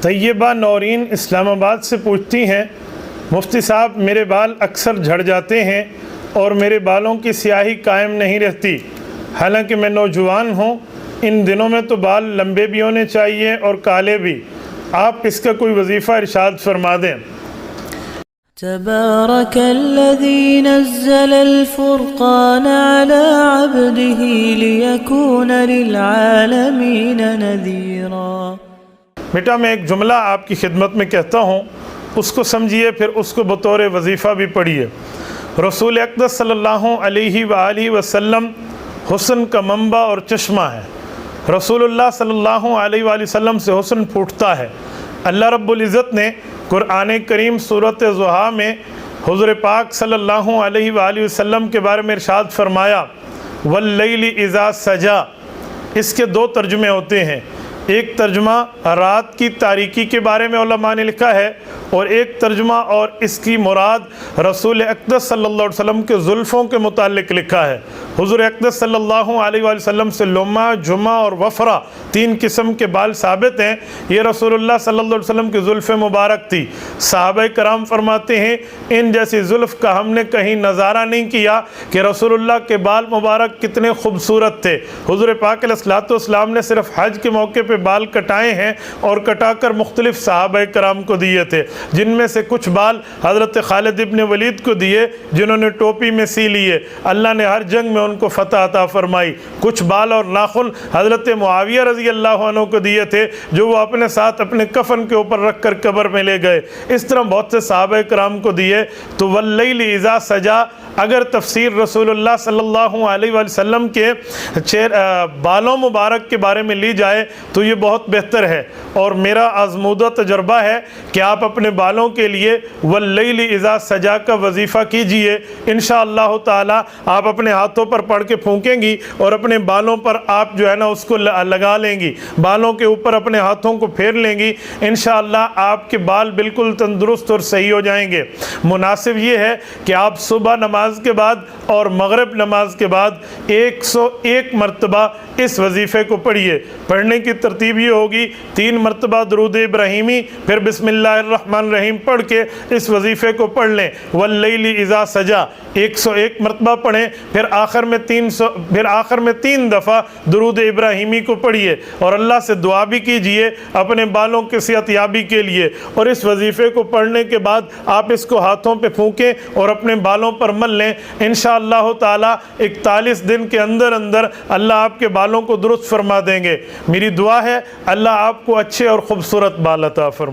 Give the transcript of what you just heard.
طیبہ نورین اسلام آباد سے پوچھتی ہیں، مفتی صاحب میرے بال اکثر جھڑ جاتے ہیں اور میرے بالوں کی سیاہی قائم نہیں رہتی، حالانکہ میں نوجوان ہوں، ان دنوں میں تو بال لمبے بھی ہونے چاہیے اور کالے بھی، آپ اس کا کوئی وظیفہ ارشاد فرما دیں۔ تبارك الذي نزل الفرقان على عبده ليكون للعالمين نذيرا۔ بیٹا میں ایک جملہ آپ کی خدمت میں کہتا ہوں، اس کو سمجھیے، پھر اس کو بطور وظیفہ بھی پڑھیے۔ رسول اقدس صلی اللہ علیہ وآلہ وسلم حسن کا منبع اور چشمہ ہے۔ رسول اللہ صلی اللہ علیہ وآلہ وسلم سے حسن پھوٹتا ہے۔ اللہ رب العزت نے قرآن کریم سورۃ ضحیٰ میں حضور پاک صلی اللہ علیہ وآلہ وسلم کے بارے میں ارشاد فرمایا، واللیل اذا سجا۔ اس کے دو ترجمے ہوتے ہیں، ایک ترجمہ رات کی تاریکی کے بارے میں علماء نے لکھا ہے، اور ایک ترجمہ اور اس کی مراد رسول اقدس صلی اللہ علیہ وسلم کے زلفوں کے متعلق لکھا ہے۔ حضور اقدس صلی اللہ علیہ وآلہ وسلم سے لمہ، جمہ اور وفرہ تین قسم کے بال ثابت ہیں۔ یہ رسول اللہ صلی اللہ علیہ وسلم کی زلف مبارک تھی۔ صحابہ کرام فرماتے ہیں، ان جیسی زلف کا ہم نے کہیں نظارہ نہیں کیا کہ رسول اللہ کے بال مبارک کتنے خوبصورت تھے۔ حضور پاک علیہ الصلوۃ والسلام نے صرف حج کے موقع پہ بال کٹائے ہیں اور کٹا کر مختلف صحابہ کرام کو دیے تھے، جن میں سے کچھ بال حضرت خالد ابن ولید کو دیے جنہوں نے ٹوپی میں سی لیے، اللہ نے ہر جنگ میں ان کو فتح عطا فرمائی۔ کچھ بال اور ناخن حضرت معاویہ رضی اللہ عنہ کو دیے تھے، جو وہ اپنے ساتھ اپنے کفن کے اوپر رکھ کر قبر میں لے گئے۔ اس طرح بہت سے صحابہ کرام کو دیے۔ تو واللیل اذا سجا، اگر تفسیر رسول اللہ صلی اللہ علیہ وآلہ وسلم کے بالوں مبارک کے بارے میں لی جائے تو یہ بہت بہتر ہے، اور میرا آزمودہ تجربہ ہے کہ آپ اپنے بالوں کے لیے واللیل اذا سجا کا وظیفہ کیجئے۔ انشاءاللہ تعالی آپ اپنے ہاتھوں پر پڑھ کے پھونکیں گی اور اپنے بالوں پر آپ جو ہے نا اس کو لگا لیں گی، بالوں کے اوپر اپنے ہاتھوں کو پھیر لیں گی، انشاءاللہ آپ کے بال بالکل تندرست اور صحیح ہو جائیں گے۔ مناسب یہ ہے کہ آپ صبح نماز کے بعد اور مغرب نماز کے بعد 101 مرتبہ اس وظیفے کو پڑھیے۔ پڑھنے کی ترتیب یہ ہوگی، 3 مرتبہ درود ابراہیمی، پھر بسم اللہ الرحمن الرحیم پڑھ کے اس وظیفے کو پڑھ لیں۔ واللیل اذا سجا 101 مرتبہ پڑھیں، پھر آخر میں 3 دفعہ درود ابراہیمی کو پڑھیے، اور اللہ سے دعا بھی کیجئے اپنے بالوں کی صحت یابی کے لیے۔ اور اس وظیفے کو پڑھنے کے بعد آپ اس کو ہاتھوں پہ پھونکیں اور اپنے بالوں پر مل لیں۔ انشاءاللہ تعالی 41 دن کے اندر اللہ آپ کے بالوں کو درست فرما دیں گے۔ میری دعا ہے اللہ آپ کو اچھے اور خوبصورت بال عطا فرمائے۔